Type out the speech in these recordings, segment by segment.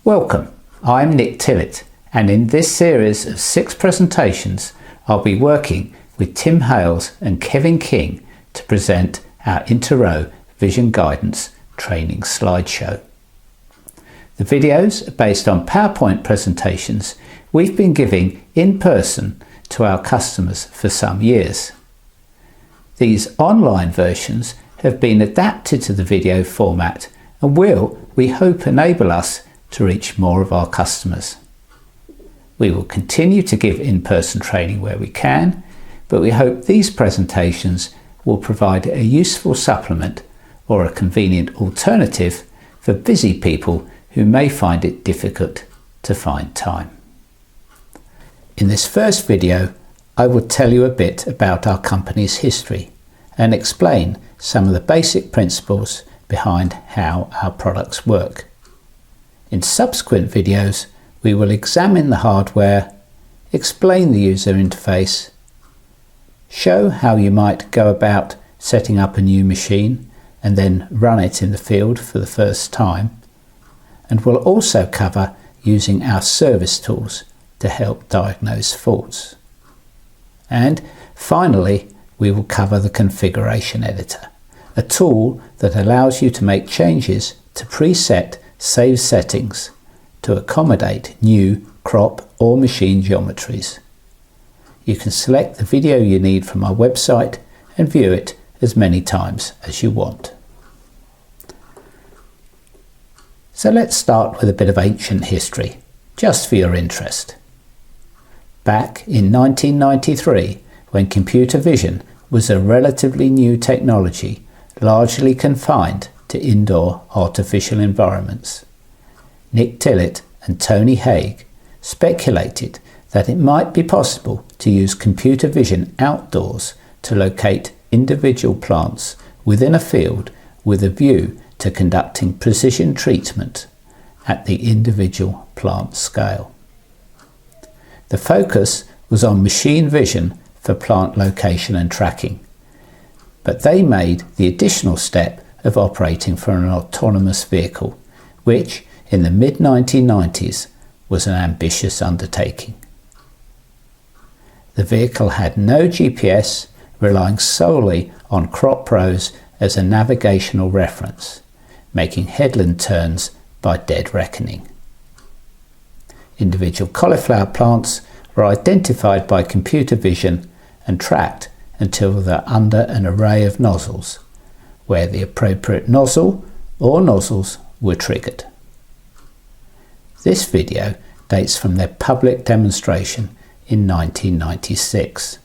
Welcome, I'm Nick Tillett, and in this series of 6 presentations I'll be working with Tim Hales and Kevin King to present our Inter-Row Vision Guidance training slideshow. The videos are based on PowerPoint presentations we've been giving in person to our customers for some years. These online versions have been adapted to the video format and will, we hope, enable us to reach more of our customers. We will continue to give in-person training where we can, but we hope these presentations will provide a useful supplement or a convenient alternative for busy people who may find it difficult to find time. In this first video, I will tell you a bit about our company's history and explain some of the basic principles behind how our products work. In subsequent videos, we will examine the hardware, explain the user interface, show how you might go about setting up a new machine and then run it in the field for the first time, and we'll also cover using our service tools to help diagnose faults. And finally, we will cover the configuration editor, a tool that allows you to make changes to preset saved settings to accommodate new crop or machine geometries. You can select the video you need from our website and view it as many times as you want. So let's start with a bit of ancient history, just for your interest. Back in 1993, when computer vision was a relatively new technology, largely confined to indoor artificial environments, Nick Tillett and Tony Haig speculated that it might be possible to use computer vision outdoors to locate individual plants within a field with a view to conducting precision treatment at the individual plant scale. The focus was on machine vision for plant location and tracking, but they made the additional step of operating for an autonomous vehicle, which in the mid-1990s was an ambitious undertaking. The vehicle had no GPS, relying solely on crop rows as a navigational reference, making headland turns by dead reckoning. Individual cauliflower plants were identified by computer vision and tracked until they're under an array of nozzles, where the appropriate nozzle or nozzles were triggered. This video dates from their public demonstration in 1996.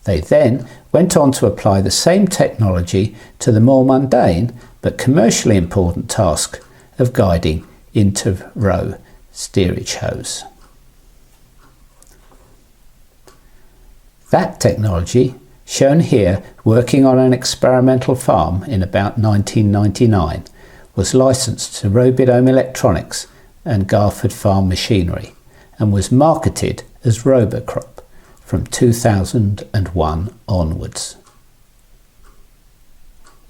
They then went on to apply the same technology to the more mundane but commercially important task of guiding inter-row steerage hose. That technology, shown here working on an experimental farm in about 1999, was licensed to Robidome Electronics and Garford Farm Machinery and was marketed as Robocrop from 2001 onwards.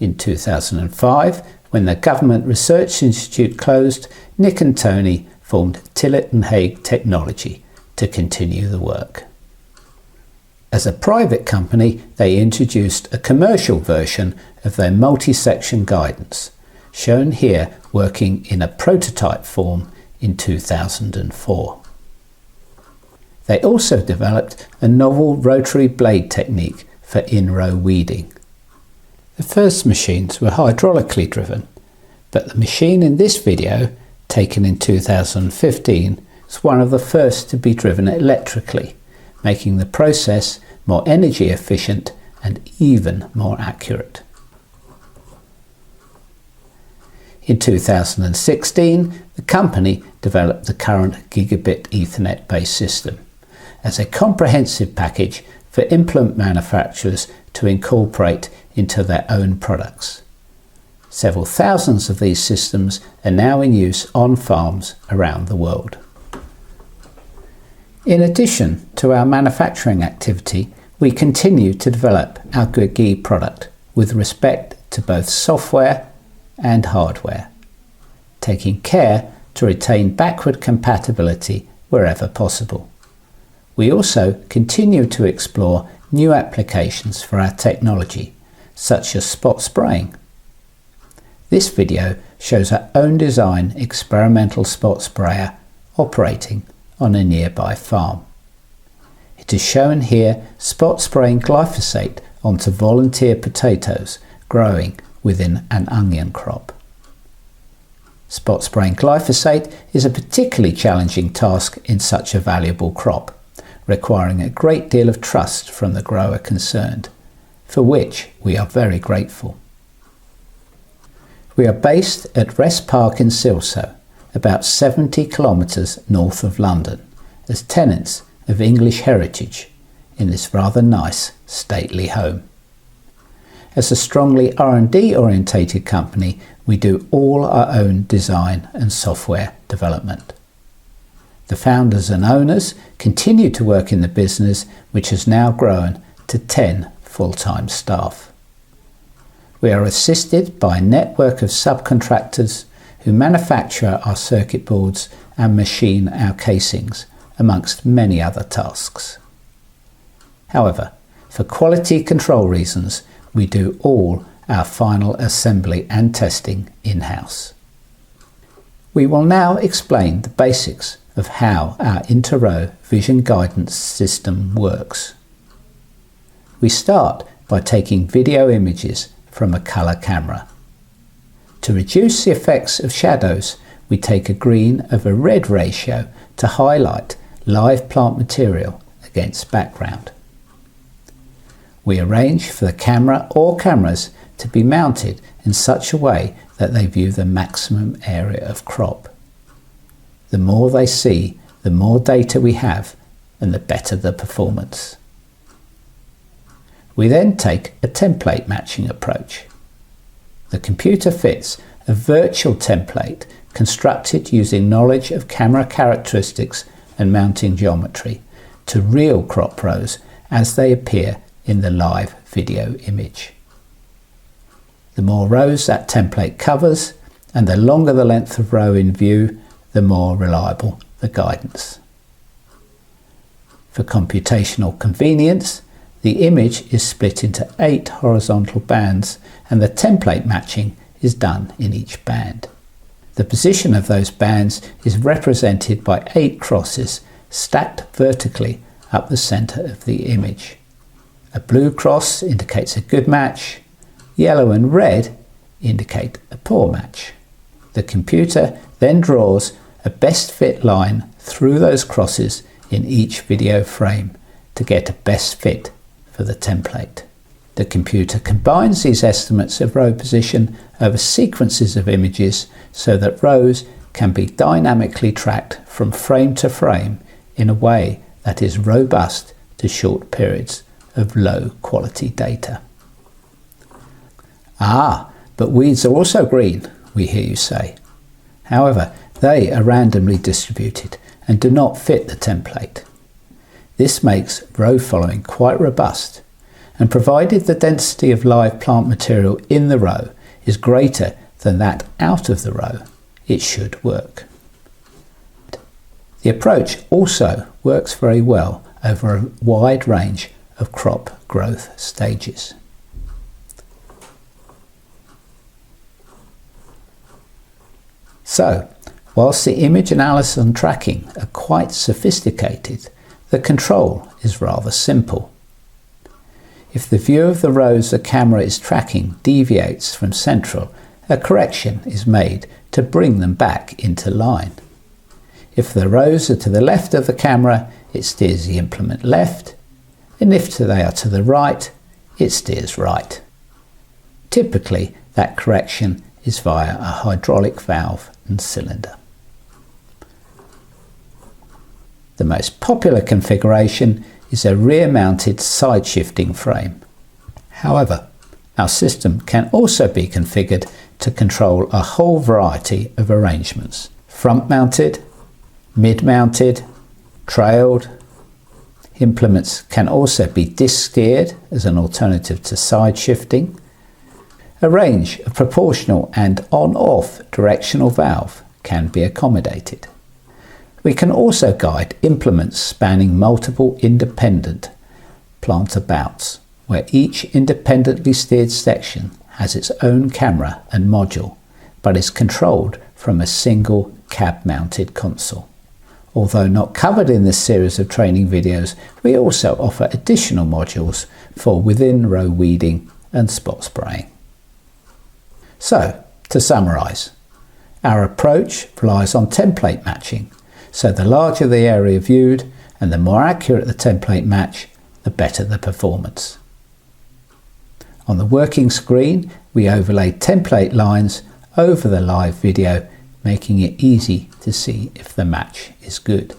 In 2005, when the Government Research Institute closed, Nick and Tony formed Tillett and Haig Technology to continue the work. As a private company, they introduced a commercial version of their multi-section guidance, shown here working in a prototype form in 2004. They also developed a novel rotary blade technique for in-row weeding. The first machines were hydraulically driven, but the machine in this video, taken in 2015, is one of the first to be driven electrically, making the process more energy efficient and even more accurate. In 2016, the company developed the current gigabit Ethernet based system as a comprehensive package for implement manufacturers to incorporate into their own products. Several thousands of these systems are now in use on farms around the world. In addition to our manufacturing activity, we continue to develop our GUI product with respect to both software and hardware, taking care to retain backward compatibility wherever possible. We also continue to explore new applications for our technology, such as spot spraying. This video shows our own design experimental spot sprayer operating on a nearby farm. It is shown here spot spraying glyphosate onto volunteer potatoes growing within an onion crop. Spot spraying glyphosate is a particularly challenging task in such a valuable crop, requiring a great deal of trust from the grower concerned, for which we are very grateful. We are based at Rest Park in Silsoe, about 70 kilometres north of London, as tenants of English heritage in this rather nice, stately home. As a strongly R&D orientated company, we do all our own design and software development. The founders and owners continue to work in the business, which has now grown to 10 full-time staff. We are assisted by a network of subcontractors who manufacture our circuit boards and machine our casings, amongst many other tasks. However, for quality control reasons, we do all our final assembly and testing in-house. We will now explain the basics of how our inter-row vision guidance system works. We start by taking video images from a colour camera. To reduce the effects of shadows, we take a green over red ratio to highlight live plant material against background. We arrange for the camera or cameras to be mounted in such a way that they view the maximum area of crop. The more they see, the more data we have, and the better the performance. We then take a template matching approach. The computer fits a virtual template constructed using knowledge of camera characteristics and mounting geometry to real crop rows as they appear in the live video image. The more rows that template covers, and the longer the length of row in view, the more reliable the guidance. For computational convenience, the image is split into 8 horizontal bands, and the template matching is done in each band. The position of those bands is represented by 8 crosses stacked vertically up the centre of the image. A blue cross indicates a good match, yellow and red indicate a poor match. The computer then draws a best fit line through those crosses in each video frame to get a best fit for the template. The computer combines these estimates of row position over sequences of images so that rows can be dynamically tracked from frame to frame in a way that is robust to short periods of low quality data. But weeds are also green, we hear you say. However, they are randomly distributed and do not fit the template. This makes row following quite robust, and provided the density of live plant material in the row is greater than that out of the row, it should work. The approach also works very well over a wide range of crop growth stages. So, whilst the image analysis and tracking are quite sophisticated, the control is rather simple. If the view of the rows the camera is tracking deviates from central, a correction is made to bring them back into line. If the rows are to the left of the camera, it steers the implement left, and if they are to the right, it steers right. Typically, that correction is via a hydraulic valve and cylinder. The most popular configuration is a rear-mounted side-shifting frame. However, our system can also be configured to control a whole variety of arrangements: front-mounted, mid-mounted, trailed. Implements can also be disc-steered as an alternative to side-shifting. A range of proportional and on-off directional valve can be accommodated. We can also guide implements spanning multiple independent planter bouts, where each independently steered section has its own camera and module, but is controlled from a single cab-mounted console. Although not covered in this series of training videos, we also offer additional modules for within-row weeding and spot spraying. So, to summarise, our approach relies on template matching, so the larger the area viewed and the more accurate the template match, the better the performance. On the working screen, we overlay template lines over the live video, making it easy to see if the match is good.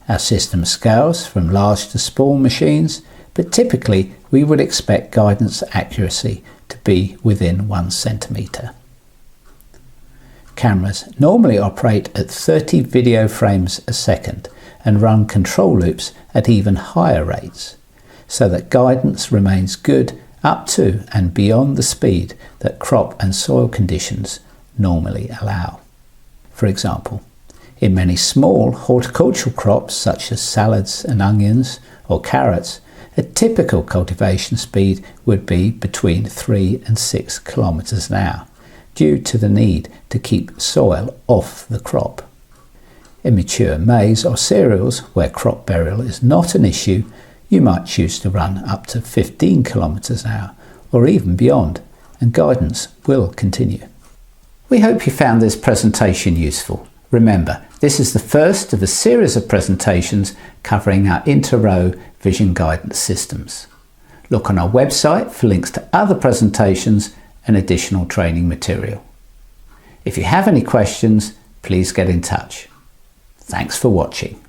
Our system scales from large to small machines, but typically we would expect guidance accuracy to be within 1 centimetre. Cameras normally operate at 30 video frames a second and run control loops at even higher rates, so that guidance remains good up to and beyond the speed that crop and soil conditions normally allow. For example, in many small horticultural crops such as salads and onions or carrots, a typical cultivation speed would be between 3 and 6 kilometers an hour, due to the need to keep soil off the crop. In mature maize or cereals, where crop burial is not an issue, you might choose to run up to 15 kilometers an hour or even beyond, and guidance will continue. We hope you found this presentation useful. Remember, this is the first of a series of presentations covering our inter-row vision guidance systems. Look on our website for links to other presentations and additional training material. If you have any questions, please get in touch. Thanks for watching.